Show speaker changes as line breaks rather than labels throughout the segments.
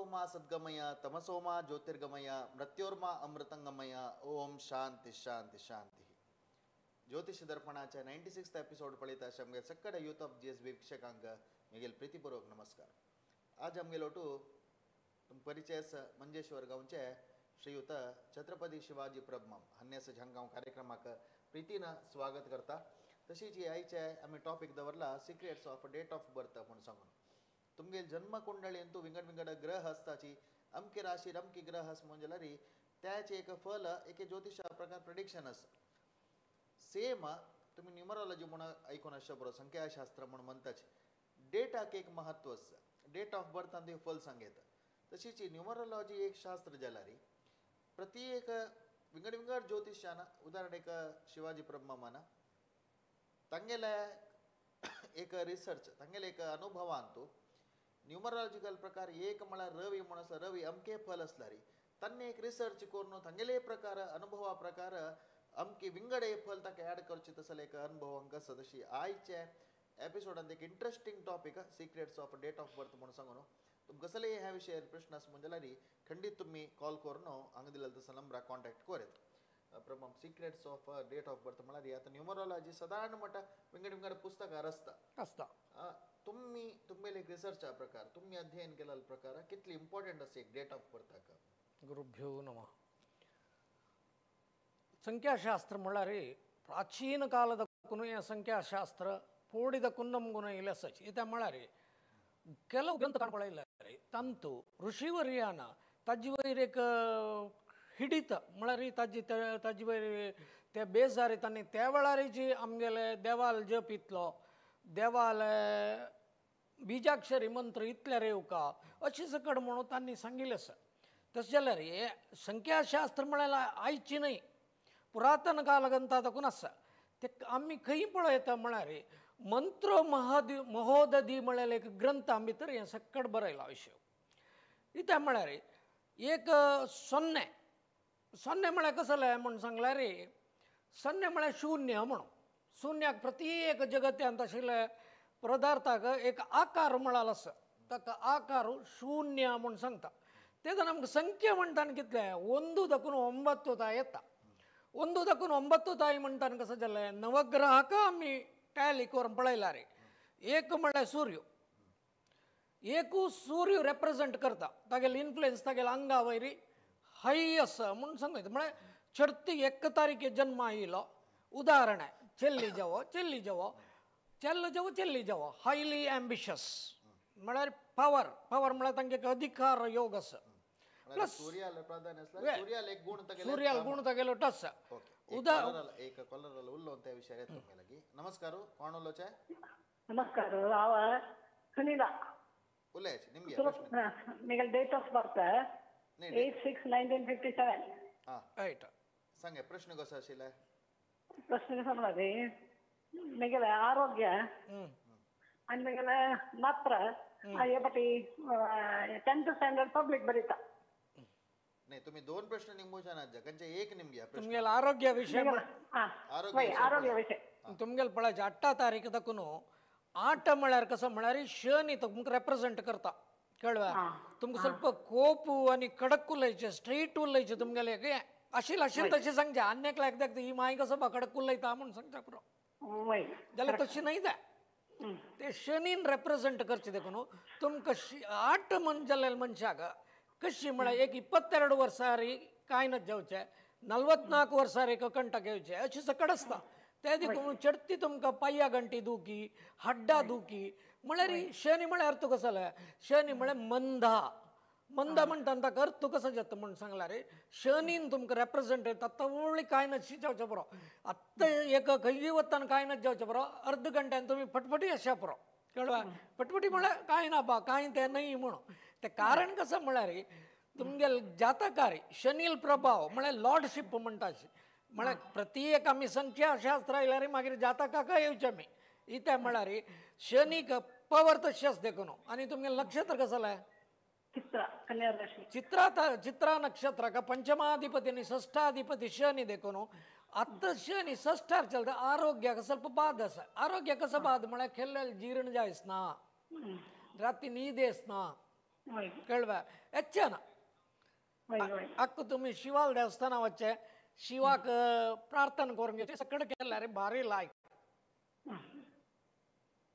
ಸತೋಮ ಸದ್ಗಮಯ ತಮಸೋಮ ಜ್ಯೋತಿರ್ಗಮಯ ಮೃತ್ಯೋರ್ಮ ಅಮೃತಂಗಮಯ ಓಂ शांति शांति शांति. ज्योतिष दर्पणाच्या 96th episode पळयता आमगे सक्कड यूथ ऑफ जीएसबी वीक्षकांक मेगेल प्रीतीपूर्वक नमस्कार. आज आमगे लोटू परिचय मंजेश्वर गांवचे श्रीयुत छत्रपती शिवाजी प्रभमम हन्यास झंगांव कार्यक्रमाक प्रीतीन स्वागत करता. तशीच आयचे आमी टॉपिक दवरला secrets of date of birth म्हणून सांगून. तुमगे जन्म कुंडळी अंतू विंगड विंगड ग्रह आसताची अमकी राशी अमकी ग्रह आस म्हणजे त्याचे एक फल एक ज्योतिषा प्रकार प्रेडिक्शन आसा. सेम तुम्ही न्यूमरोलॉजी म्हणून ऐकून आसचे बरो संख्याशास्त्र म्हणून म्हणताच डेटाक एक महत्व आसा. डेट ऑफ बर्थ आणि फल सांगता तशीच न्यूमरोलॉजी एक शास्त्र जाल्यार प्रत्येक विंगड विंगड ज्योतिषान उदाहरण एक शिवाजी प्रभमाना तांगेले एक रिसर्च तांगेले एक अनुभवांतू न्यूमरोलॉजिकल प्रकार एक म्हळ्यार रवी म्हणून आसा रवी अमके फल आसला री तांणी एक रिसर्च करून तांगेले प्रकार अनुभवा प्रकार अमके विंगड हे फल ताका ॲड करचे तसले एक अनुभवांक आसा. तशी आयचे एपिसोडांत एक interesting topic secrets of date of birth म्हणून सांगून तुमकां कसले ह्या विशयार प्रश्न आसा म्हणजे खंडीत तुम्ही कॉल करून हांगा दिलेलो तसो नंबराक कॉन्टॅक्ट करात. प्रमाण secrets of date of birth म्हळ्यार आता न्यूमरोलॉजी साधारण म्हणटा विंगड विंगड पुस्तकां आसता. तुम्ही तुमगेले एक रिसर्चा प्रकार तुम्ही अध्ययन केलेल्या प्रकार कितली इम्पॉर्टंट आसा एक डेट ऑफ बर्थाक.
गुरुभ्यो नमः. ಸಂಖ್ಯಾಶಾಸ್ತ್ರ ಮಳ್ಳಾರಿ ಪ್ರಾಚೀನ ಕಾಲದ ಕುನೆಯ ಸಂಖ್ಯಾಶಾಸ್ತ್ರ ಪೋಡಿದ ಕುನ್ನಂಗುನ ಇಲಸಚ್ ಈತ ಮಳ್ಳಾರಿ ಕೆಲವು ಗ್ರಂಥ ಕಾಣ್ಕೊಳ್ಳಿಲ್ಲ ರೀ ತಂತು ಋಷಿವರ್ಯಾನ ತಜ್ವೈರೇಕ ಹಿಡಿತ ಮಳರಿ ತಜ್ವೈರಿ ते बेजारी त्यांनी त्यावेळारीची आमगेले देवाल जप इतलो देवाल बीजाक्षरी मंत्र इतले रेवका अशी सकड म्हणून त्यांनी सांगिल्लें आसा. तशें जाल्यार हे संख्याशास्त्र म्हळ्यार आयची न्हय पुरातन कालगंता ताकून आसा. ते आमी खंय पळयता म्हळ्यार मंत्र महोदधी म्हळ्यार एक ग्रंथा भितर हें सक्कड बरयलां विशय. इता म्हळ्यार एक सोन्ने सोन्ने म्हळ्यार कसलें म्हूण सांगल्यार सोन्ने म्हळ्यार शून्य म्हणून शून्याक प्रत्येक जगत्यांत आशिल्ले पदार्थाक एक आकार म्हळ्यार आसा ताका आकार शून्य म्हूण सांगता. तेदन आमकां संख्या म्हणटाना कितले 1 ताय येता. 1 ताय म्हणटाना कशें जालें नवग्रहाक आमी टॅली करून पळयला रे. एक म्हळ्यार सूर्य एकू सूर्य रेप्रेजेंट करता तागेले इन्फ्लुएन्स तागेले अंगा वयरी हाय आसा म्हणून सांगता. म्हळ्यार 1 तारीखे जन्म आयलो उदाहरण आहे चेल्ली जावो हायली एम्बिशियस म्हळ्यार पावर म्हळ्यार तांगे एक अधिकार योग आसा. प्लस सूर्याल गुण तागेलो आसा.
एक कॉलर उरलो त्या विशयार येता तुमगे. नमस्कार कोण उलोवचे.
नमस्कार हांव सुनीला
उलयच निमगे
मेगेल डेट ऑफ बर्थ 8/6/1957.
रायट सांगे प्रश्न कसो आशिल्ले.
प्रश्न कसो म्हळ्यार मेगेले आरोग्य आनी मेगेले मात्र हे फाटी 10th स्टँडर्ड पब्लीक बरयता.
नाही तुम्ही 2 प्रश्न निमोवचे नात खंयचे एक निमगे
तुमगेले आरोग्य विषय
आरोग्य विषय
तुमगेले पळयचे 8 तारीख दाखून 8 म्हळ्यार कसो म्हळ्यार शनी तुमकां रेप्रेजेंट करता कळवा. तुमकां ಸ್ವಲ್ಪ ಕೋಪು आनी कडक उलयचे स्ट्रेट उलयचे तुमगेले आशिल तशें सांगचे अन्यक लागता ही माय कसो कडक उलयता म्हणून सांगता पुरो जाल्यार तशें न्हय जाय. ते शनीन रेप्रेजेंट करचे देखून तुमकां 8 जाल्ल्या मनशाक कशी म्हळ्यार एक 22 वर्सांनी कांयनच जावचे 44 वर्सांनी कंटक येवचे अशी सकड आसता. ते देखून चडती तुमकां पांया गंटी दुखी हड्डा दुखी म्हळ्यार शनी म्हळ्यार अर्थ कसो जाल्यार शनी म्हळ्यार मंदा म्हणटा ताका अर्थ कसो जाता म्हणून सांगल्यार शनीन तुमकां रेप्रेजेंट येता तवळी कांयनच जावचे पुरो. आत्तां एक खंयी वताना कांयनच जावचे पुरो अर्द घंट्यान तुमी फटफटी आसच्या पुरो कळवा. फटफटी म्हळ्यार कांय ना बा कांय तें न्हय म्हणून. ते कारण कसं म्हळ्यार तुमगेले जातकारी शनील प्रभाव म्हळ्यार लॉर्डशीप म्हणटाचे म्हळ्यार प्रत्येक आमी संख्याशास्त्र आयल्यार मागीर जातकाक येवचे आमी. इते म्हळ्यार शनीक पवर तशी आसा देखून. आनी तुमगेलें नक्षत्र कसो जालें चित्रा नक्षत्राक पंचमाधिपती आनी षष्ठाधिपती शनी देखून आत्ता शनी षष्ठार चलता. आरोग्याक ಸ್ವಲ್ಪ बाद आसा. आरोग्य कसो बाद म्हळ्यार केल्लें जीर्ण जायच ना राती न्हीद येच ना
वय
कळवा ಹೆಚ್ಚನ
वय वय
अक्क तुम्ही शिवाल देवस्थाना वच्चे शिवाक प्रार्थना करून घ्यायची सगळं केलं रे भारी लायक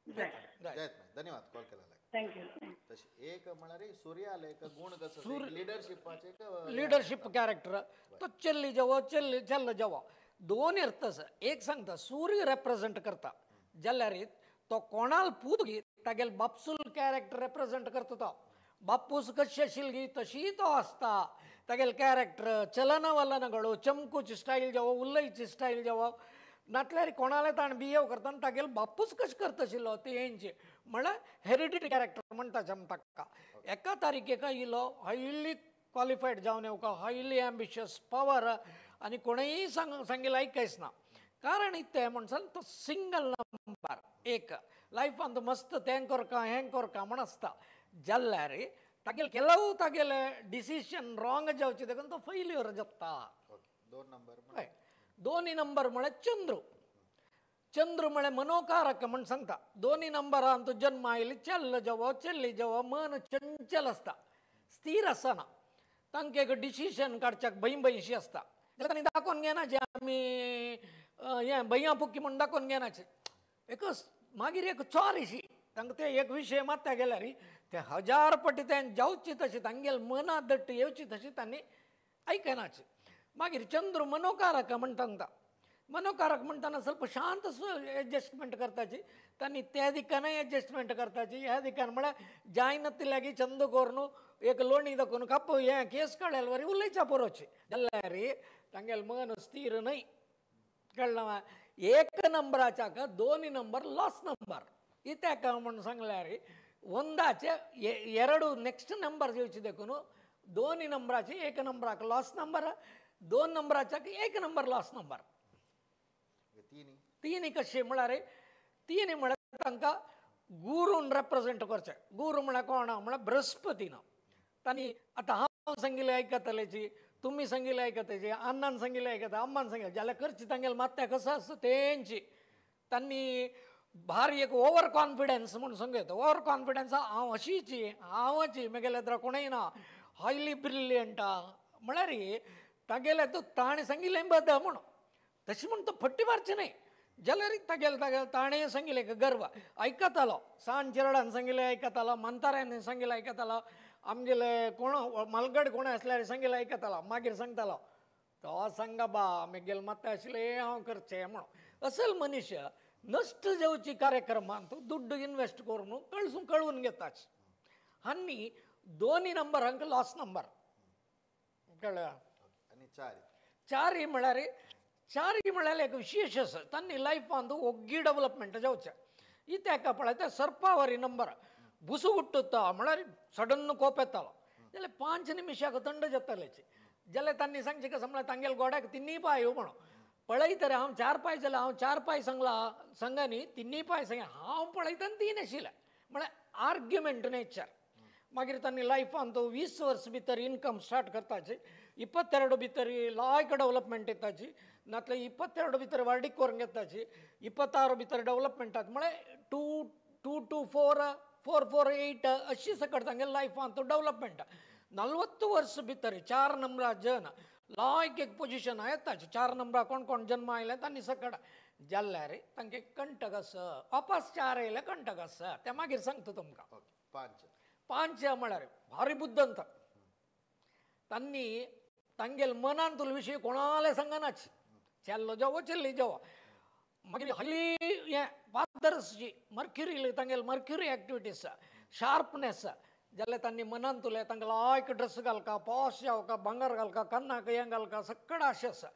जय
जयत धन्यवाद कॉल केला
थँक्यू
तशी एक म्हणारे सूर्य आले का गुण कसं लिडरशिपाचे का
लीडरशिप कॅरेक्टर तो चल्ली जेव्हा चल्ल जेव्हा दोन इರ್ತस एक सांगता सूर्य रिप्रेझेंट करता जल्ल्यारीत तो कोणाल पूदगी तागेल बापसूल कॅरेक्टर रिप्रेझेंट करता तो बापूस कशी आशिल्ली तशी तो असता तागेल कॅरेक्टर चलनवलनಗಳು चमकूची स्टाईल जेव्हा उल्लयची स्टाईल जेव्हा नातल्यार कोणाला ताण बिहेव करतना तागेल बापूच कशें करता आशिल्लो तेंचे म्हळ्यार हेरिडिटी कॅरेक्टर म्हणटा ताका एका तारीखेका इलो हायली क्वालिफायड जावन येवका हायली एम्बिशियस पावर आनी कोणेंय सांगिल्लें आयकायच ना कारण इतलें म्हणसन तो सिंगल नंबर एक लायफान तो मस्त तें करका हें करका म्हण आसता जाल्यार तागेले ಕೆಲವು तागेले डिसिशन रॉंग जावचे देखून तो फेल्युअर जाता
दोन नंबर
हय दोनी नंबर म्हळ्यार चंद्र म्हळ्यार मनोकारक म्हण सांगता दोनी नंबरान तो जन्म आयली चल्ल जेवो चल्ली जेवो मन चंचल आसता स्थिर आसना तांकां एक डिसिशन काडच्याक भंयशी आसता जाल्यार तांणी दाखोवन घेनाचे आमी हें भैया पुक्की म्हण दाखोवन घेनाचे एकच मागीर एक चोरीशी तांकां ते एक विशय मात्ता गेल्यार ते 1000 पटी तें जावची तशी तांगेल मना दट्ट येवची तशी तांणी आयकनाची मागीर चंद्र मनोकारक म्हण सांगता मनोकारक म्हणटाना ಸ್ವಲ್ಪ शांत एडजस्टमेंट करताची तांणी त्या दिकानय एडजस्टमेंट करताची ह्या दिकान म्हळ्यार जायना तिल्यागी चंद कोरून एक लोणी दाखोवन काप हें केस काडल्यार वरी उलयच्या परोची जाल्यार तांगेल मन स्थिर न्हय कळ्ळें एक नंबराच्या दोनी नंबर लॉस नंबर इत्याक म्हण सांगल्यार ಒಂದಾಚೆ ಎರಡು ನೆಕ್ಸ್ಟ್ ನಂಬರ್ येवची देखून दोनी नंबराचे एक नंबराक लॉस नंबर दोन नंबराच्या एक नंबर लॉस नंबर तिनी कशें म्हळ्यार तिनी म्हळ्यार तांकां गुरून रिप्रेझेंट करचें गुरू म्हळ्यार कोण म्हळ्यार बृहस्पतीन तांणी आतां हांव सांगिल्लें आयकतलेची तुमी सांगिल्लें आयकताची अण्णान सांगिल्लें आयकता अम्मान सांगिल्लें जाल्यार करची तांगेले मात्या कसो आसता तेंची तांणी भारी एक ओवर कॉन्फिडन्स म्हणून सांगता ओवर कॉन्फिडन्स हांव अशीची हांवची म्हगेले तर कोणय ना हायली ब्रिलियंट म्हळ्यार तागेले तूं ताणें सांगिल्लें बद म्हणून तशें म्हण तो फट्टी मारचें न्हय जाल्यार तागेले ताणें सांगिल्लें गर्व आयकतालो सांज चिरडान सांगिल्लें आयकतालो मंताऱ्यान सांगिल्लें आयकतालो आमगेले कोण मलगड कोण आसल्यार सांगिल्लें आयकतालो मागीर सांगतालो तो सांगा बा म्हगेले मात्ता आशिल्लें हांव करचें म्हणून असल मनीस नश्ट जावची कार्यक्रमान तो दुड्ड इन्वेस्ट करून कळून घेताच आनी दोनी नंबरांक लॉस नंबर कळ्ळें
आनी
चारी म्हळ्यार एक विशेष आसा तांणी लायफान ओग्गी डेव्हलपमेंट जावचें इत्याक पळय ते सर्पावरी नंबर बुसू उट्टता म्हळ्यार सडन कोप येतालो जाल्यार 5 निमिशाक थंड जातालेची जाल्यार तांणी सांगचें कशें म्हळ्यार तांगेले गोड्याक तिनी पांय म्हणून पळयतरे हांव 4 पांय जाल्यार हांव 4 पांय सांगा न्ही तिनी पांय सांगे हांव पळयतना 3 आशिल्लें म्हळ्यार आर्ग्युमेंट नेचर मागीर तांणी लायफान तो 20 वर्स भितर इनकम स्टार्ट करताची 22 भितर लायक डेव्हलपमेंट येताची नातल्यार 22 भितर वाडीक करून घेताची 26 भितर डेव्हलपमेंटात म्हळ्यार 2 to 4 4 4 8 अशी सकट तांगे लायफान तो डेव्हलपमेंट 40 वर्स भितर 4 नंबरां जन लायक एक पोजिशन येताची 4 नंबरां कोण कोण जन्म आयले तांणी सकट जाल्यार तांचे कंटक आसा वापस 4 येयले कंटक आसा ते मागीर सांगता तुमकां 5 म्हळ्यार भारी बुद्दंत तांणी तांगेल मनान तुले विशीं कोणाले सांगनाच चेल्लो जावो चेल्ली जावो मागीर हल्ली हें फादर्सची मर्क्युरी तांगेल मर्क्युरी एक्टिविटीज शार्पनेस जाल्यार तांणी मनान तुले तांकां लायक ड्रेस घालका पॉश जावका भांगर घालका कन्नाक हें घालका सगळें आशे आसा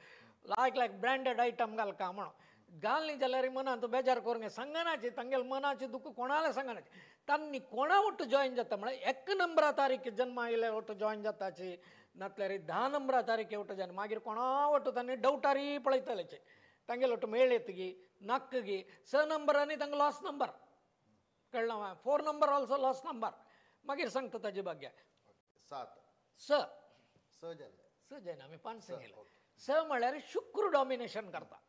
लायक ब्रँडेड आयटम घालका म्हणून घालनी जाल्यार मनान तूं बेजार करूंक सांगनाची तांगेल मनाचें दुख कोणाले सांगनाची तांणी कोणा वट्ट जॉयन जाता म्हळ्यार 1 नंबरा तारीख जन्म आयले वट्ट जॉयन जाताची नातल्यार 10 नंबरा तारीख वट्ट जन्म मागीर कोणा वट्ट तांणी डवटारी पळयतलेचे तांगेले वट्ट मेळ येतगी नाकगी 6 नंबरांनी तांकां लॉस नंबर कळ्ळें 4 नंबर ऑल्सो लॉस नंबर मागीर सांगता ताजे भाग्य 7 जायना आमी 5 सांगिल्ले 6 म्हळ्यार शुक्र डॉमिनेशन करता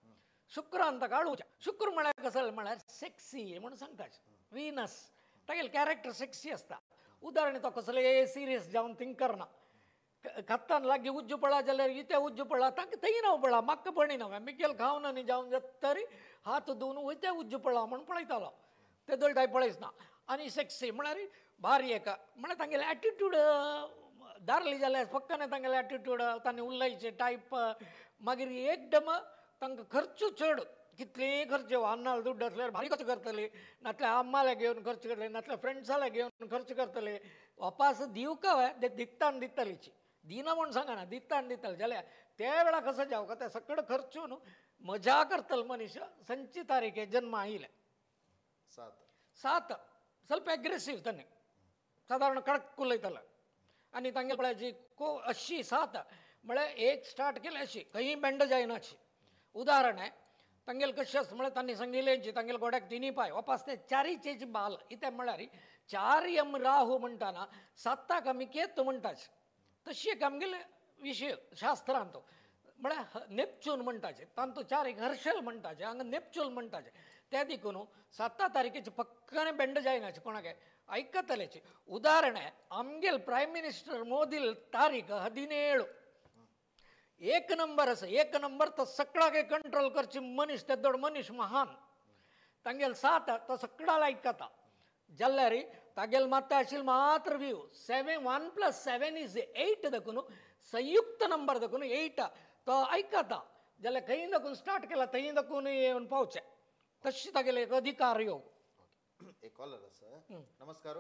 शुक्रान ताका आळूच्या शुक्र म्हळ्यार कसो म्हळ्यार सेक्सी म्हणून सांगता विनस तागेले कॅरेक्टर सेक्सी आसता उदाहरण तो कसले सिरियस जावन थिंक करना खत्तान लागी उज्जू पडा जाल्यार इथे उज्जू पडा तांकां थंय ना पडा म्हाका पडिना मिकेल खावन न्ही जावन तरी हात धुवन वयते उज्जू पडा म्हणून पळयतालो ते दळटाय पळयच ना आनी सेक्सी म्हळ्यार भारी एका म्हळ्यार तांगेले एटिट्यूड दारली जाल्यार फक्कने तांगेले एटिट्यूड तांणी उलयचे टायप मागीर एकदम तांकां खर्च चड कितलेंय खर्च अन्नाल दुड्ड असल्यार भारी खर्च करतले नातल्या अम्माला घेवन खर्च करतले नातल्या फ्रेंड्साला घेवन खर्च करतले वापास दिवका ते दितान दितलीची दिना म्हूण सांगना दितान दितले जाल्यार त्या वेळा कसं जावं का त्या सकड खर्चून मजा करतले मनीस संची तारीखे जन्म आयिल्ले 7 ಸ್ವಲ್ಪ एग्रेसिव्ह ताणे साधारण कडक उलयताले आनी तांगे पळयाची अशी 7 म्हळ्यार एक स्टार्ट केले अशी खंय बेंड जायना अशी उदाहरण आहे तांगेल कशें आसता म्हळ्यार तांणी सांगिल्लेंची तांगेल गोड्याक 3 पाय वापस ते 4चेची बाल इथे म्हळ्यार 4 यम राहू म्हणटाना 7 आमी केतू म्हणटाचे तशी एक आमगेले विशय शास्त्रांत म्हळ्यार नेपच्यून म्हणटाचे तांतू 4 हर्षल म्हणटाचे हांगा नेपच्यून म्हणटाचे त्या देखून 7 तारखेची पक्कने बेंड जायनाचे कोणाके ऐकतलेचे उदाहरण आहे आमगेल प्रायम मिनिस्टर मोदील तारीख 17 एक नंबर असं एक नंबर तर सगळा कंट्रोल करची मनीस ते दೊಡ್ಡ मनीस महान तांगेल 7 तो सगळा ऐकता जाल्यार तागेल मात आशिल्ले मात्र व्यू 1 + 7 = 8 देखून संयुक्त नंबर देखून 8 तो ऐकता जाल्यार खंय देखून स्टार्ट केला थंय देखून येवन पावचे तशी तागेले एक अधिकार योग
एक कॉलर आसा नमस्कार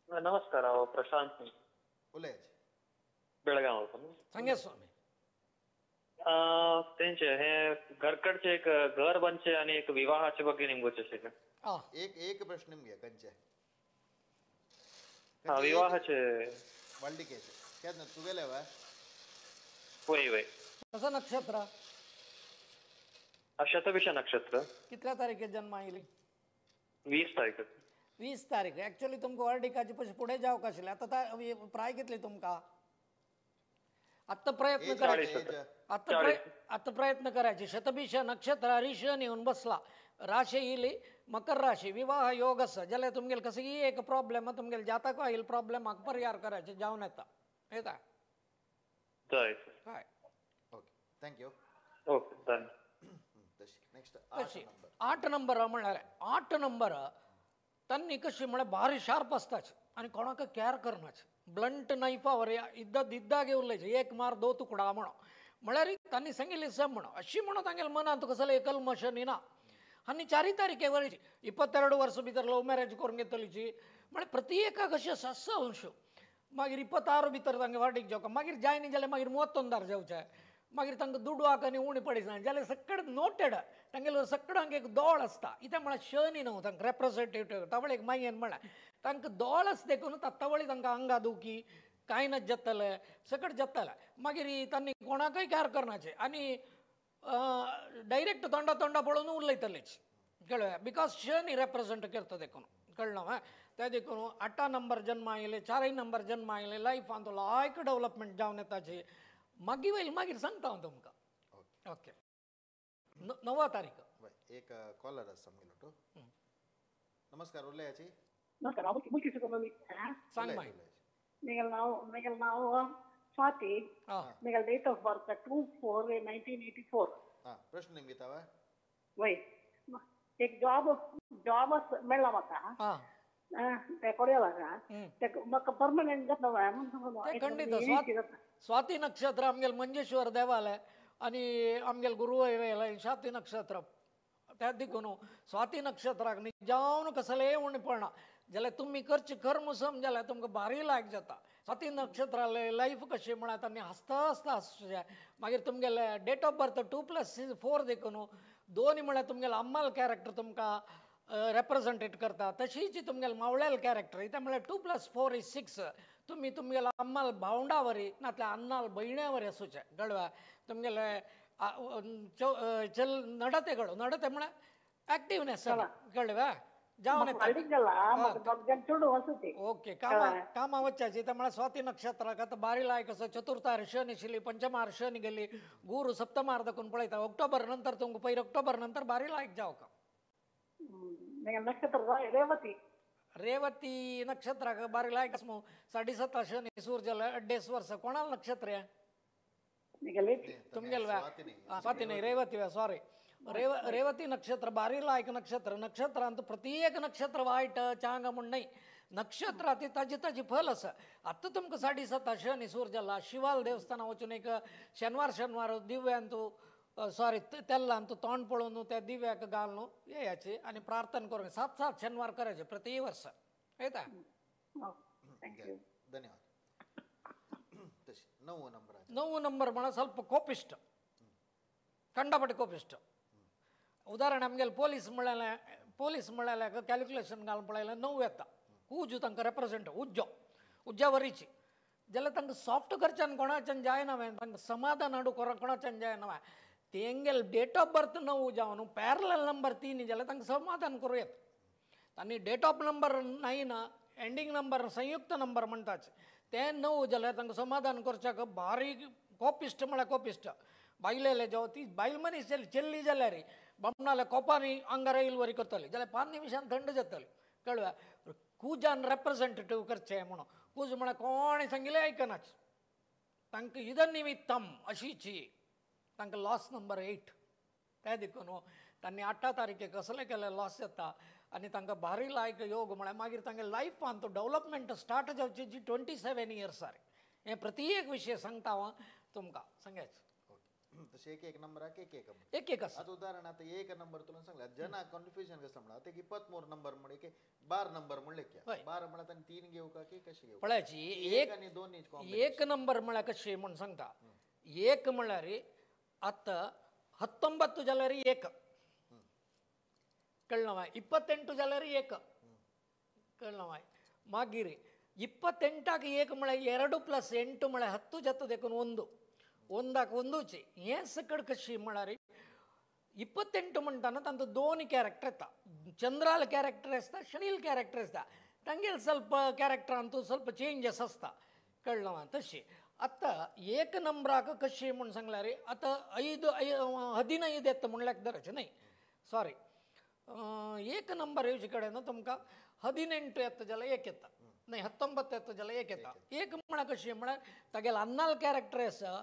नमस्कार हांव प्रशांत
उलयाचे
बेळगांव वचून
सांगे स्वामी
तेंचे हे घरकडचे एक घर बांदचे आनी एक विवाहाचे ಬಗ್ಗೆ निमगोचे आशिल्ले
एक प्रश्न निमगे खंयचे
विवाहाचे
बाळ्ळिकेचे केन्ना तुगेले वा
वय वय
कसं नक्षत्र
शतभिषा नक्षत्र
कितल्या तारखेक जन्म आयली
20 तारीख
20 तारीख ऍक्च्युअली तुमकां वर्डिकाची पयशे पुढे जावंक आशिल्ले आतां प्राय कितली तुमकां आत्ता प्रयत्न करायचे आता प्रयत्न करायचे शतभिषा नक्षत्र हरिशन येऊन बसला राशी येयली मकर राशी विवाह योग आसा जाल्यार तुमगेले कसंय एक प्रॉब्लेम तुमगेले जातक येईल प्रॉब्लेमाक परिहार करायचे जावन येता येता
जय
काय
ओके थँक्यू
ओके धन्यवाद
नेक्स्ट
कशी 8 नंबर म्हळ्यार 8 नंबर तांणी कशी म्हळ्यार भारी शार्प आसताचे आनी कोणाक कॅर करनाचे ब्लंट नायफावर इद्दागे उरलेचे एक मार 2 तुकडा म्हणो म्हळ्यार तांणी सांगिल्लें सम म्हणो अशी म्हणो तांगेले मनांत कसले एकल्मशन येना आनी 4 तारखे वरची 22 वर्स भितर लव मॅरेज करून घेतलीची म्हळ्यार प्रत्येकाक अशें 7 अंश मागीर 26 भितर तांगे वाडीक जावका मागीर जाय न्ही जाल्यार मागीर 31 जावचे मागीर तांकां दुडवाक आनी उणी पडिना जाल्यार सकड नोटेड तांगेलो सकडांक एक दोळ आसता इथे म्हळ्यार शनी न्हू तांकां रेप्रेझेंटेटिव्ह तवळेक मागीर म्हळ्यार तांकां दोळ आसा देखून तवळी तांकां आंगा दुखी कांयनच जातले सकट जातले मागीर तांणी कोणाकय कॅर करनाचे आनी डायरेक्ट तोंडा पळोवन उलयतलेच कळ्ळें बिकॉज शनी रेप्रेझेंट करता देखून कळ्ळो हां त्या देखून 8 नंबर जन्म आयले 4 नंबर जन्म आयले लायफान तो लायक डेव्हलपमेंट जावन येताची मागीर सांगता हांव तुमकां ओके 9 तारीख
एक कॉलर आसा आमगेलो नमस्कार उलयाची
नमस्कार हांव मुलगी मी
सांग मागीर
म्हगेलें नांव स्वाती म्हगेलें डेट ऑफ बर्थ 2/4/1984
प्रश्न निमगेता वा
वय एक जॉब मेळ्ळा म्हाका ते कोडयलाका ते म्हाका परमनंट जाता
ते खंडीत स्वाती नक्षत्र आमगेल मंजेश्वर देवालय आनी आमगेल गुरु स्वाती नक्षत्र त्या देखून स्वाती नक्षत्राक न्ही जावन कसलेय उणी पडना जाल्यार तुमी करचे कर्म सम जाल्यार तुमकां भारी लायक जाता स्वाती नक्षत्राले लायफ कशी म्हळ्यार तांणी हसता आसचें मागीर तुमगेले डेट ऑफ बर्थ 2+4 देखून दोन म्हळ्यार तुमगेले अम्माल कॅरेक्टर तुमकां रेप्रेझेंटेट करता तशीच तुमगेले मावळेल कॅरेक्टर इथे म्हळ्यार 2+4 = 6 तुमी तुमगेले अम्माल भावंडावरी नातल्या अन्नाल भयण्यावरी आसूचे कळवा तुमगेले नडतेಗಳು नडते म्हळ्यार एक्टिवनेस कळवा जावन ओके कामा वच्चाची ते म्हळ्यार स्वाती नक्षत्राक आतां बारी लायक आसा चतुर्थार शनी आशिल्ली पंचमार शनी गेली गुरू सप्तमार दाखोवन पळयता ऑक्टोबर नंतर तुमकां पयर ऑक्टोबर नंतर बारी लायक जावका
नक्षत्र रेवती
रेवती नक्षत्र बारी लायक 7.5 शनी सूर्याला 1.5 वर्ष कोणाला नक्षत्र आहे तुमಗೆಲ್ವಾ स्वाती नाही रेवती सॉरी रेवती नक्षत्र बारी लायक नक्षत्र ಅಂತ प्रत्येक नक्षत्र वाईट चांग म्हणून नाही नक्षत्र ती ताजी ताजी फल असं आता तुमका 7.5 शनी सूर्याला शिवाल देवस्थान वचून एक शनिवार दिव्य अंतू सॉरी त्याला अंतू तोंड पळून त्या दिव्याक घालून यायचे आणि प्रार्थना करून 7 शनिवार करायचे प्रति वर्ष आयता
धन्यवाद.
9 नंबर म्हणा ಸ್ವಲ್ಪ ಕೋಪಿಷ್ಟ ಕಂಡಪಟ್ಟೆ ಕೋಪಿಷ್ಟ ಉದಾಹರಣೆ ನಮಗೆ ಪೊಲೀಸ್ ಮಳೆಲ್ಲ ಕ್ಯಾಲ್ಕುಲೇಷನ್ ಗಾಲ್ಪಳೆಲ್ಲ 9 ಎತ್ತ ಕೂಜು ತನಕ ರೆಪ್ರೆಸೆಂಟ್ ಉಜ್ಜ वरीची ज्याला तंग सॉफ्ट करचन कोणाचन जाय नवे तंग समाधान आडू कोणाचन जाय नवे तेंगेल डेट ऑफ बर्थ 9 जावनु पॅरलल नंबर 3 ज्याला तंग समाधान करूयात आणि date of number 9 ending number संयुक्त नंबर म्हणताच ते 9 ज्याला तंग समाधान करचाक भारी कोपिष्ट मला कोपिष्ट बाईलेले जाव ती बाईल मनी ಚೆಲ್ಲಿ जल्या रे बमनाला कोपानी अंगार इलवरी करतली ज्याला 5 निमिषान थंड जातली कळवा ಕೂಜಾನ್ ರೆಪ್ರೆಸೆಂಟೇಟಿವ್ ಖರ್ಚೆ म्हणून ಕೂಜ म्हणा कोणी सांगितले ऐकनाच तांक निमित्तम अशीची तांक लॉस नंबर 8 त्या देखून त्यांनी 8 तारखेक कसले केले लॉस येता आणि तांकां भारी लायक योग म्हळ्यार मागीर तांगे लायफ तो डेव्हलपमेंट स्टार्ट जावची जी 27 इयर्स सारे हे प्रत्येक विषय सांगता हांव तुमकां सांगायचं
तसे एक नंबराक
एक
आता उदाहरण आता एक नंबर तुला सांगला जना कन्फ्युजन कसं म्हणा ते 23 नंबर म्हणे की 12 नंबर म्हणले की 12 म्हणा आणि 3 घेऊ का की कशी घेऊ
पळायची एक आणि 2 एक नंबर म्हळ्यार कशी म्हणून सांगता एक म्हळ्यार आता 19 जाल्यार एक कळना 28 जाल्यार एक कळना मागीर 28क एक म्हळ्यार 2 + 8 म्हळ्यार 10 जत देखून 1 ಒಂದಾಕ ಒಂದೂಚೆ हे सकड कशी म्हळ्यार 28 म्हणटाना तांचो 2 ಕ್ಯಾರೆಕ್ಟರ್ येता चंद्राल ಕ್ಯಾರೆಕ್ಟರ್ आसता शनील ಕ್ಯಾರೆಕ್ಟರ್ आसता तांगेल ಸ್ವಲ್ಪ ಕ್ಯಾರೆಕ್ಟरांतू ಸ್ವಲ್ಪ चेंजेस आसता कळना तशी आता एक नंबराक कशी म्हण सांगल्यार आता 15 येता म्हणल्याक धरचे नाही सॉरी एक नंबर येवचे कडेन तुमकां 18 येता जाल्यार एक येता नाही 19 येता जाल्यार एक येता एक म्हणा कशी म्हळ्यार तागेल अन्नाल ಕ್ಯಾರೆಕ್ಟರ್ आसा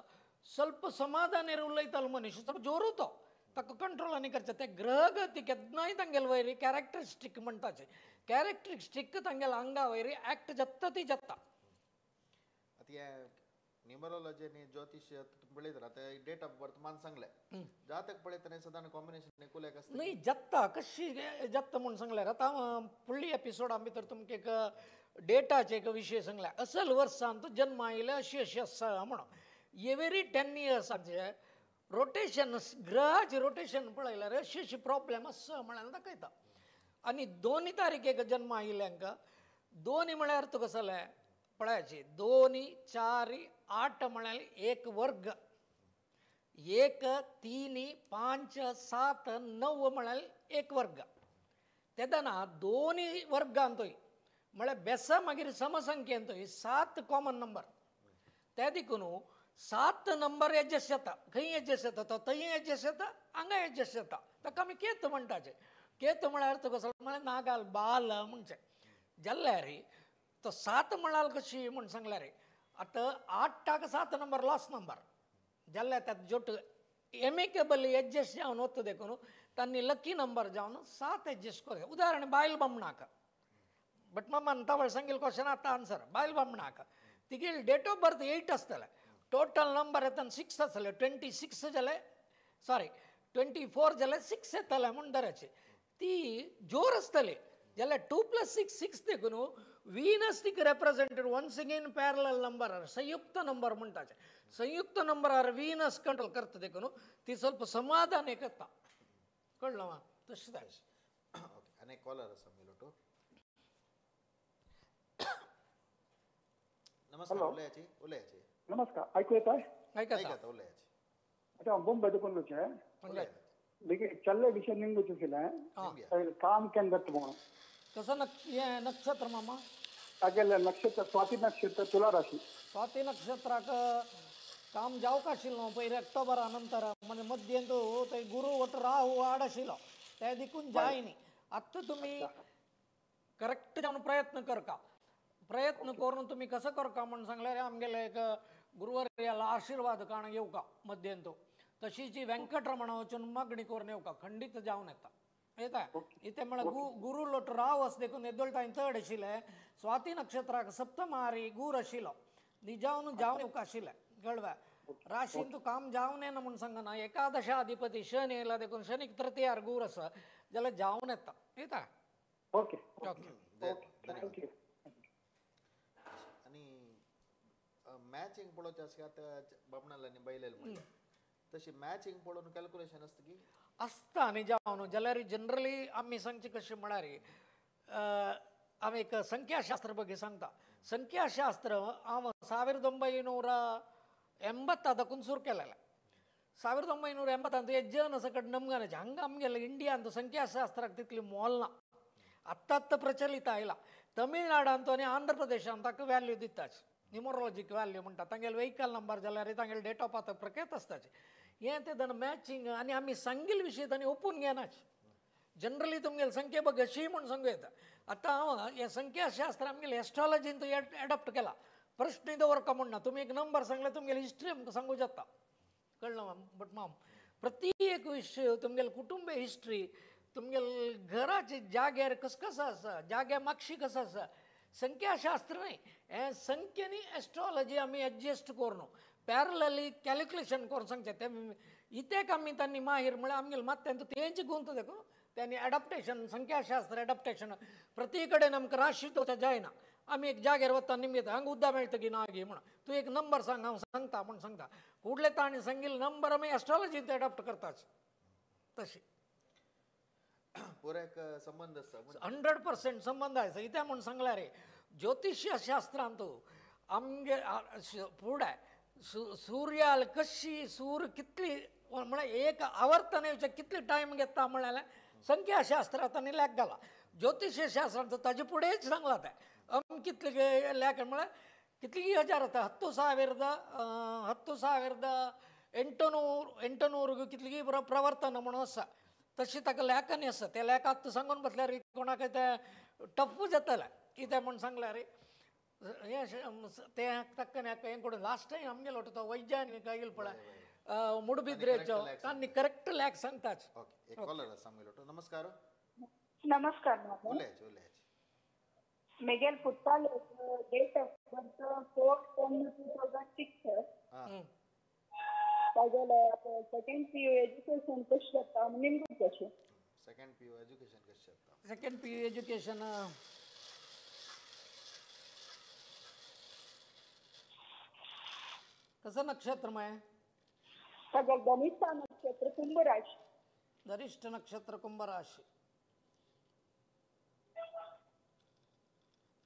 ಸ್ವಲ್ಪ ಸಮಾಧಾನ ಉಲ್ಲೈತಲ್ಲ ಮನುಷ್ಯ ಸ್ವಲ್ಪ ಜೋರುतो ताका कंट्रोल आनी करचे ते ग्रहगती केन्नाय तांगेल वयरी कॅरेक्टरिस्टीक म्हणटाचे कॅरेक्टरिस्टीक तांगेल आंगा वयरी ऍक्ट जाता ती जाता
आता या न्यूमरोलॉजी आणि ज्योतिष पळयता आता डेट ऑफ बर्थ मान सांगले जातक पळयतना साधारण कॉम्बिनेशन एकुलेक असता
नाही जाता कशी जाता म्हणून सांगल्यार आता फुडली एपिसोडा भितर तुमका एक डेटाचे एक विशय सांगल्या असल वर्सांत जन्म आयले अशी आसा म्हणून एवरी 10 इयर्स रोटेशन ग्रहाचे रोटेशन पळयल्यार अशी प्रॉब्लेम आसा म्हळ्यार दाखयता आनी 2 तारखेक जन्म आयिल्ल्यांक 2 म्हळ्यार तुका जालें पळयाची 2 4 8 म्हळ्यार एक वर्ग 1 3 5 7 9 म्हळ्यार एक वर्ग तेदना 2 वर्गांतूय म्हळ्यार बेसा मागीर समसंख्येंतूय 7 कॉमन नंबर त्या देखून 7 नंबर एडजस्ट जाता खंय एडजस्ट जाता तो थंय एडजस्ट जाता हांगा एडजस्ट जाता ताका आमी केत म्हणटाचे केत म्हळ्यार तुका म्हळ्यार नागाल बाल म्हणचे जाल्यार तो 7 म्हळ्यार कशी म्हण सांगल्यार आतां 8 7 नंबर लॉस नंबर जाल्यार त्यात जोट एमिकेबली एडजस्ट जावन वता देखून तांणी लकी नंबर जावन 7 एडजस्ट कर उदाहरण बायल बामणाक बट मामा तावळ सांगेल क्वेश्चन आतां आन्सर बायल बामणाक तिगेल डेट ऑफ बर्थ 8 आसतले टोटल नंबर येता 6 आसतले 26 जाले सॉरी 24 जाले 6 येतले म्हण धराचे ती जोर आसतली जाल्यार 2 + 6 6 देखून वीनस तिका रेप्रेजेंटेड वन्स अगेन पॅरलल नंबर संयुक्त नंबर म्हणटाचे संयुक्त नंबरार वीनस कंट्रोल करता देखून ती ಸ್ವಲ್ಪ समाधान येता कळ्ळा तशें जाय
ओके अनेक कॉलर आसा मिलोटो नमस्कार उलयाची
नमस्कार ऐकू येत आहे
ऐकता उलयाची
अच्छा बॉम्बे दुकान देखिए चल विषय निंगू काम केंद्र
कसं नक्षत्र मामा
अगेले नक्षत्र स्वाती नक्षत्र तुला राशी
स्वाती नक्षत्राक काम जावक आशिल्लो पयलीं ऑक्टोबरा नंतर म्हणजे मध्यंतू थंय गुरू वत राहू आड आशिल्लो त्या देखून जाय न्ही आत्तां तुमी करेक्ट जावन प्रयत्न कर का प्रयत्न करून तुम्ही कसं कर का म्हणून सांगल्यार आमगेले एक गुरुवर्याला आशीर्वाद काण येऊ का मध्यंतो तशीची व्यंकटरमण वचून मागणी करून येऊ का खंडित जावन येता येता इथे म्हळ्यार गुरु लोट राव अस देखून येदोळटा चड आशिल्ले स्वाती नक्षत्राक सप्तमारी गूर आशिल्लो निजावन जावन येवका आशिल्ले कळवा राशीन तू काम जावन येना म्हणून सांगना एकादशाधिपती शनी येयला देखून शनीक तृतीयार गूर आसा जाल्यार जावन येता येता
ओके थँक्यू
आणि मॅचिंग पळोवचें आसा आतां बामणालांनी बैलेल म्हणलें तशी मॅचिंग पळोवन कॅल्क्युलेशन आसता की
आसता न्ही जावन जाल्यार जनरली आमी सांगचे कशें म्हळ्यार हांव एक संख्याशास्त्र ಬಗ್ಗೆ सांगता संख्याशास्त्र हांव 1980 ಅದಕ್ಕೂ ಶುರು केलेलें 1980 ಅಂತ ಹೆಜ್ಜೆನ ಸಕಟ್ ನಮ್ಗನ ಹಂಗ ಆಮ್ಗೆಲ್ಲ ಇಂಡಿಯಾ ಅಂತ ಸಂಖ್ಯಾಶಾಸ್ತ್ರಕ್ಕೆ ತಿಕ್ಲಿ ಮೊಲ್ನ ಅತ್ತತ್ತ ಪ್ರಚಲಿತ ಇಲ್ಲ ತಮಿಳ್ನಾಡು ಅಂತೋನೆ ಆಂಧ್ರ ಪ್ರದೇಶ ಅಂತಕ್ಕೆ ವ್ಯಾಲ್ಯೂ दिताच न्युमरोलॉजिक व्हॅल्यू म्हणटा तांगेले व्हेकल नंबर जाल्यार तांगेले डेट ऑफ बर्थ प्रकेत आसताच हें तें ताणें मॅचिंग आनी आमी सांगिल्ले विशीं तांणी ओपून घेनाच जनरली तुमगेले संख्ये बघ अशी म्हूण सांगू येता आतां हांव हे संख्याशास्त्र आमगेले एस्ट्रॉलॉजीन तो एडॉप्ट केला प्रश्न दवरका म्हणना तुमी एक नंबर सांगल्यार तुमगेली हिस्ट्री आमकां सांगू जाता कळ्ळें बट माम प्रत्येक विशय तुमगेले कुटुंब हिस्ट्री तुमगेले घराचे जाग्यार कसो आसा जाग्या मागशी कसो आसा संख्याशास्त्र न्ही हें संख्येनी एस्ट्रॉलॉजी आमी एडजस्ट करून पॅरलली कॅल्क्युलेशन करून सांगचे ते इतेक आमी तांणी माहीर म्हळ्यार आमगेले मात तेंचो तेंची गुंत देखून त्यांनी एडॅप्टेशन संख्याशास्त्र एडॅप्टेशन प्रति कडेन आमकां राशी दवरता जायना आमी एक जाग्यार वता निमयता हांगा उद्दा मेळटा की ना गे म्हणून तूं एक नंबर सांग हांव सांगता म्हूण सांगता फुडले ताणें सांगिल्ले नंबर आमी एस्ट्रॉलॉजीन एडॅप्ट करताच तशी
पुरेक संबंध आसता
100% संबंध आसा कित्याक म्हूण सांगल्यार रे ज्योतिष्य शास्त्रांत आमगे फुडें सुर्याल कशी सूर्य कितली म्हळ्यार एक आवर्तन येवचे कितली टायम घेता म्हळ्यार संख्याशास्त्रांत आनी लेख घाला ज्योतिष्य शास्त्रांत ताजे फुडेंच सांगला तें कितले लेख म्हळ्यार कितली हजार आतां 10,800 कितली प्रवर्तन म्हणून आसा तशी ताका लेखांनी आसा त्या लेखांत सांगून बसल्यार कोणाक तें टफ जातालें कितें म्हूण सांगल्यार तें ताका हें करून लास्ट टायम आमगेलो तो वैज्ञानीक येयलो पळय मुडबिद्रेचो तांणी करेक्ट लेख सांगताच
ओके एक कॉलर आसा आमगेलो नमस्कार
नमस्कार
उलयच उलयच
मेगेल पुत्ताल डेट ऑफ बर्थ 4/10/2006 तागेले सेकंड PU एज्युकेशन कशें जाता निमगें कशें
सेकंड PU एज्युकेशन कशें जाता
सेकंड PU एज्युकेशन कसं नक्षत्र मग
तागे धनिष्ठा नक्षत्र कुंभ राशी
धनिष्ठ नक्षत्र कुंभ राशी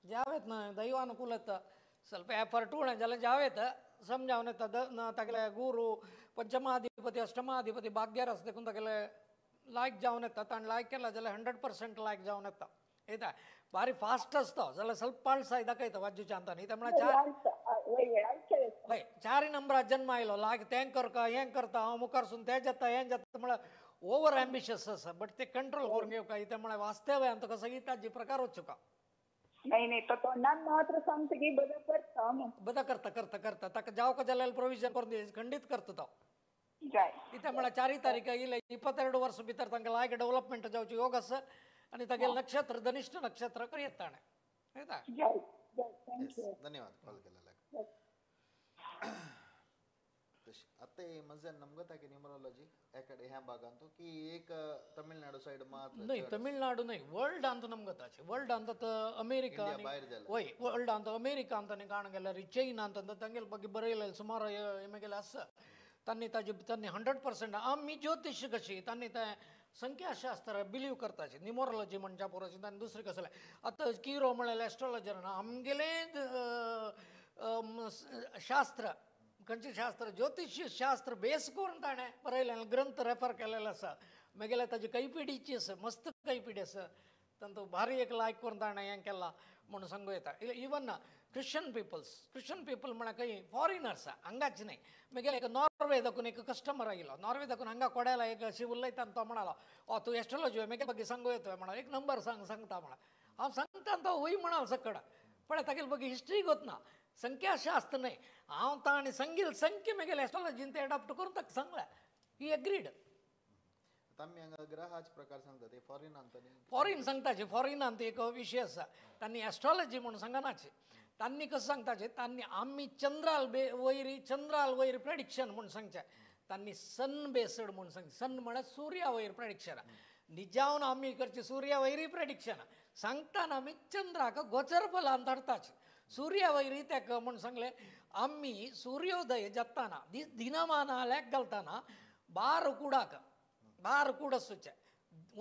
जावेत ना दैवानुकूलत ಸ್ವಲ್ಪ ಎಫರ್ಟ್ ಉಣ ಜಲ ಜಾವೇತ समजावन येता तागेले गुरू पंचमाधिपती अष्टमाधिपती भाग्यार आसा देखून तागेले लायक जावन येता ताणें लायक केला जाल्यार 100% लायक जावन येता येता भारी फास्ट आसता जाल्यार ಸ್ವಲ್ಪ पाळसाय दाखयता वाज्यूच्या अंतान येता म्हळ्यार हय 4 नंबरात जन्म आयलो लायक तें करता हें करता हांव मुखारसून तें जाता हें जाता म्हळ्यार ओवर एम्बिशियस आसा बट ते कंट्रोल करून घेवका येता म्हळ्यार वास्तव्यांत तुका संगीताची प्रकार वचुका
नाही तो तोंडान मात्र सांगता की बदल करता
बदल करता ताका जावका जाल्यार प्रोविजन करून दी खंडीत करता तो
जाय
इथे म्हळ्यार 4 तारीख येयले 22 वर्स भितर तांकां लायक डेव्हलपमेंट जावची योग आसा आनी तागेलें नक्षत्र धनिष्ठ नक्षत्र करयत ताणें येता
धन्यवाद कॉल केलेल्याक आता मजा नमगं ताकी न्यूमरोलॉजी एकडे ह्या भागांत की एक तमिळनाडू साइड मात्र
नाही तमिळनाडू नाही वर्ल्ड अंत नमगताचे वर्ल्ड अंत अमेरिका वय वर्ल्ड अंत अमेरिका ಅಂತ ಕಾಣ गेल्यार चैना ಅಂತ तांगेले ಬಗ್ಗೆ बरयलें सुमार येमेगेले आसा तांणी ताजी तांणी 100% आमी ज्योतिष कशी तांणी तें संख्याशास्त्र बिलीव करताचे न्युमरोलॉजी म्हणच्या पुरोची तांणी दुसरी कसले आतां किरो म्हळ्यार एस्ट्रोलॉजर आमगेले शास्त्र खंयचें शास्त्र ज्योतिष्य शास्त्र बेस करून ताणें बरयलें ग्रंथ रेफर केलेलो आसा मागीर ताजी कैपिडीची आसा मस्त कैपिडी आसा तांतो भारी एक लायक करून ताणें हें केलां म्हणून सांगू येता इवन क्रिश्चन पीपल म्हळ्यार खंय फॉरिनर्स हांगाचे न्हय मागीर एक नॉर्वे दाखून एक कस्टमर आयलो नॉर्वे दाखून हांगा कोड्याला एक अशी उलयता तो म्हणालो तूं एस्ट्रोलॉजी मागीर बाकी सांगू येतोय म्हणा एक नंबर सांगता म्हणा हांव सांगता तो वय म्हणाल सकड पण तागेले बघ हिस्ट्री गोत ना संख्याशास्त्र नाही हांव ताणी सांगिल संख्ये मेगेले एस्ट्रॉलॉजीन ते अडॉप्ट करून ताका सांगला ही एग्रीड
आमी हांगा ग्रहाचे प्रकार सांगता ते फॉरेन आणता न्ही
फॉरेन सांगताचे फॉरेनांत एक विषय आसा तांणी एस्ट्रॉलॉजी म्हणून सांगनाचे तांणी कसं सांगताचे तांणी आमी चंद्राल वयर प्रेडिक्शन म्हणून सांगचे तांणी सन बेस्ड म्हणून सांग सन म्हळ्यार सुर्या वयर प्रेडिक्शन निजावन आमी करचे सुर्या वयरी प्रेडिक्शन सांगताना आमी चंद्राक गोचर फलान धरताचे सुर्या वयरी तेका म्हणून सांगले आमी सूर्योदय जाताना दिनमानाल्याक घालताना ಬಾರು ಕೂಡ ಸುಚ್ಚೆ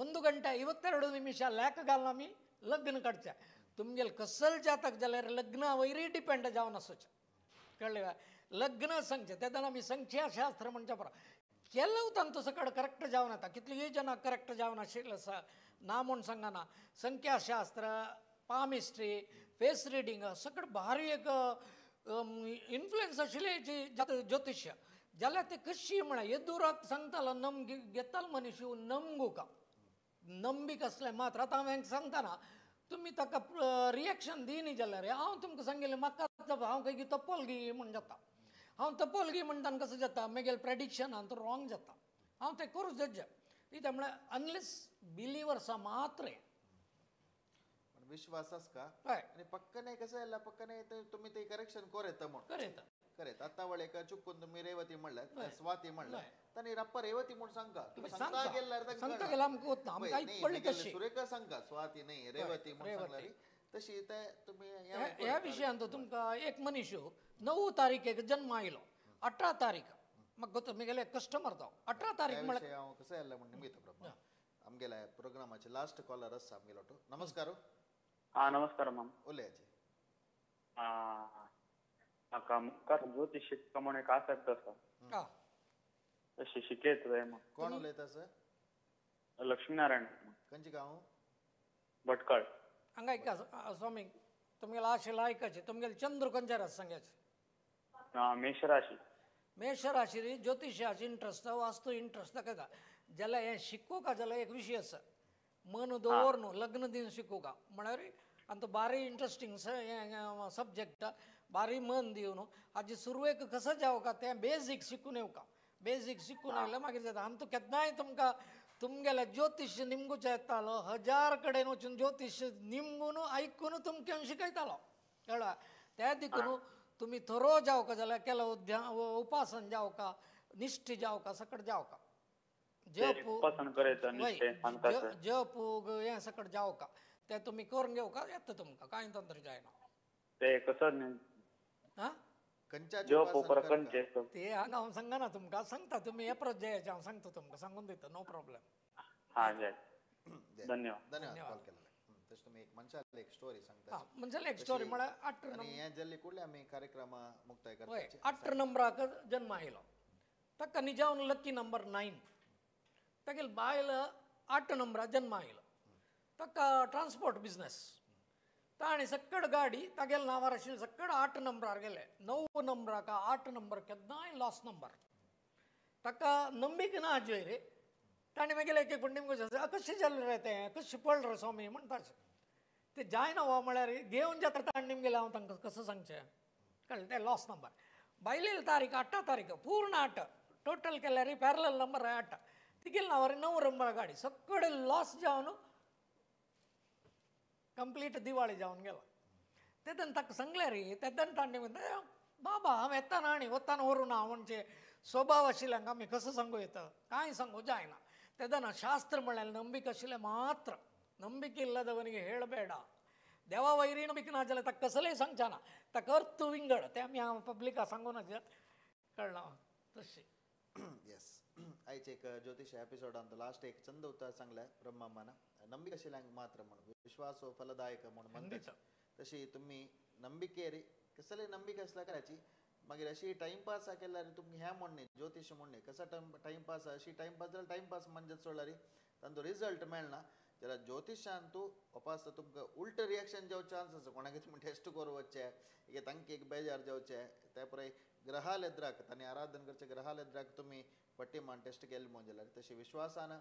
1 ಗಂಟೆ 52 ನಿಮಿಷ ಲೆಕ್ಕ घालून आमी लग्न काडचे तुमगेल कसल जातक जाल्यार लग्ना वयरी डिपेंड जावन आसोचें कळ्ळें लग्न सांगचें तेन्ना आमी संख्याशास्त्र म्हणचे परा केल्लो तांचो सकड करेक्ट जावन येता कितलींय जाणां करेक्ट जावन आशिल्लें आसा ना म्हूण सांगना संख्याशास्त्र पामिस्ट्री फेस रिडींग सकड भारी एक इन्फ्लुएन्स आशिल्ली ज्योतिश्य जाल्यार ते कशी म्हळ्यार येदुराक सांगतालो घेतालो मनीस नमगुका नंबीक असले मात्र आतां हांवें सांगताना तुमी ताका रिएक्शन दी न्ही जाल्यार हांव तुमकां सांगिल्लें म्हाका हांव खंय तपोलगी म्हण जाता हांव तपोलगी म्हणटाना कसो जाता म्हगेलें प्रेडिक्शनान तो रॉंग जाता हांव तें करूं जज कित्याक म्हळ्यार अनलेस बिलिवर्स मात्र
विश्वासच का
हय
आणि पक्कने कसं आहे पक्कने तुम्ही ते करेक्शन करेता म्हणून करेत आता वळे का चुकून तुम्ही रेवती म्हणलं स्वाती म्हणलं तनी रप्पा रेवती म्हणून सांगा तुम्ही सांगता गेल्यार
सांगता गेला आमकां होत ना आमकां कांयच पडली कशी
सुरेखा सांगा स्वाती नाही रेवती म्हणून सांगल्यारी तशी ते तुम्ही
ह्या विशयान तो तुमकां एक मनीस 9 तारीखेक जन्म आयलो 18 तारीख म्हाका गोत म्हगेले कस्टमर तो 18 तारीख म्हळ्यार
हांव कसं आयला म्हणून निमित्त प्रभू आमगेल्या प्रोग्रामाचे लास्ट कॉलर आसा आमगेलो तो नमस्कार
नमस्कार मॅम
उलयाचे
म्हाका मुखार ज्योतिष शिकता म्हण एक आसक्त आसा तशी शिकयत जाय मग
कोण उलयता सर
लक्ष्मीनारायण
खंयचे गांव
भटकळ
हांगा आयका स्वामी तुमगेले आशिल्लो आयकाचे तुमगेले चंद्र खंयचेर आसा सांगाचे
मेषराशी
मेषराशी ज्योतिशाची इंट्रस्ट वास्तू इंट्रस्ट दाखयता जाल्यार हें शिकोवका जाल्यार एक विशय आसा मन दवर न्हू लग्न दिन शिकोवका म्हळ्यार आनी तो बारी इंट्रस्टींग सब्जेक्ट बारी मन दिवन हाजी सुरवेक कसो जावका तें बेजीक शिकून येवका बेजीक शिकून आयल्यार मागीर जाता आनी तो केन्नाय तुमकां तुमगेले ज्योतिश निमगूचे येतालो 1000 कडेन वचून ज्योतिश निमगून आयकून तुमकां शिकयतालो कळ्ळें त्या देखून तुमी थरो जावका जाल्यार केलो उपासन जावका निश्ठ जावका सकट जावका जप हें सकट जावका ते तुमी करून घेवका येता तुमकां कांय तंत्र जायना
ते कसं ते
हांगा हांव सांगना तुमकां सांगता तुमी एप्रोच जायाचे हांव सांगता तुमकां सांगून दिता नो प्रॉब्लेम
धन्यवाद
कॉल केलेले तशें तुमी एक मनशाली एक स्टोरी सांगता
मनशाली एक स्टोरी म्हळ्यार 8
आनी हें जाल्ले कुडले आमी कार्यक्रम मुक्ताय
हय
करता
8 नंबराक जन्म आयलो ताका निजावन लकी नंबर 9 तागेले बायल 8 नंबराक जन्म आयलो ताका ट्रान्सपोर्ट बिजनेस ताणी सक्कड गाडी तागेले नांवार आशिल्ली सक्कड 8 नंबरार गेले 9 नंबराक 8 नंबर केन्नाय लॉस नंबर ताका नंबीक ना हाजे रे ताणी मागीर एक पूण निमगो कशें जालें रे तें कशें पडलें रे स्वामी म्हणटाचे ते जायना हो म्हळ्यार घेवन जाता ताणी निमगेलें हांव तांकां कसं सांगचें कळ्ळें तें लॉस नंबर बायलेली तारीख 8 तारीख पूर्ण 8 टोटल केल्यार पॅरलल नंबर 8 तिगेले नांवार 9 नंबर गाडी सक्कड लॉस जावन कंप्लीट दिवाळी जावन गेला तेदन ताका सांगलें रे तेदन ताणी म्हणटा बाबा हांव येताना आनी वताना व्हरूं ना म्हणजे स्वभाव आशिल्ल्यांक आमी कसो सांगूं येता कांय सांगूं जायना तेदन शास्त्र म्हळ्यार नंबीक आशिल्लें मात्र ನಂಬಿಕೆ ಇಲ್ಲದವನಿಗೆ ಹೇಳಬೇಡ ದೇವ ವೈರಿ ನಂಬಿಕೆ ना जाल्यार ताका कसलेंय सांगचे ना ताका अर्थ विंगड तें आमी हांव पब्लिका सांगून कळ्ळां तशें
येस आयचे एक ज्योतिष एपिसोडान तो लास्ट एक चंद उतर सांगल्या ब्रह्मांबान ನಂಬಿಕೆ आशिल्ल्यांक मात्र म्हणून विश्वास फलदायक म्हणून म्हणटा तशी तुम्ही ನಂಬಿಕೆ कसले ನಂಬಿಕೆ आसल्या करायची मागीर अशी टाइमपास केल्यार तुमगे हें म्हणणे ज्योतिष म्हणणे कसा टाइमपास अशी टाइमपास जाल्यार टाइमपास म्हणजे सोडल्यार तांचो रिजल्ट मेळना जाल्यार ज्योतिशान तूं वपास तुमकां उल्ट रिएक्शन जावचे चान्स आसा कोणाक तुमी टेस्ट करूं वचचे एक तांकां एक बेजार जावचे त्या पळय ग्रहालेद्राक तांणी आराधन करचे ग्रहालेद्राक तुमी पट्टी मान टेस्ट केले म्हणून जाल्यार तशी विश्वासान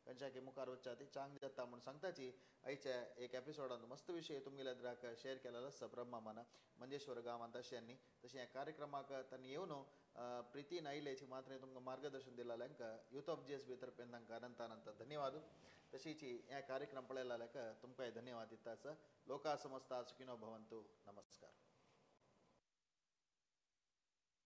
खंयच्याकी मुखार वचच्या ती चांग जाता म्हणून सांगताची आयच्या एक एपिसोडान मस्त विशय तुमगेल्याक शेअर केलेलो आसा ब्रह्मामाना मंजेश्वर गांवांत तशें यांनी तशें ह्या कार्यक्रमाक तांणी येवन प्रितीन आयिल्ल्याची मात्र तुमकां मार्गदर्शन दिलेल्यांक यूथ ऑफ GSB तर्फेन तांकां अनंत अनंत धन्यवाद तशीच ह्या कार्यक्रम पळयलेल्याक तुमकांय धन्यवाद दिता लोका समस्ता सुखिनो भवंतु नमस्कार.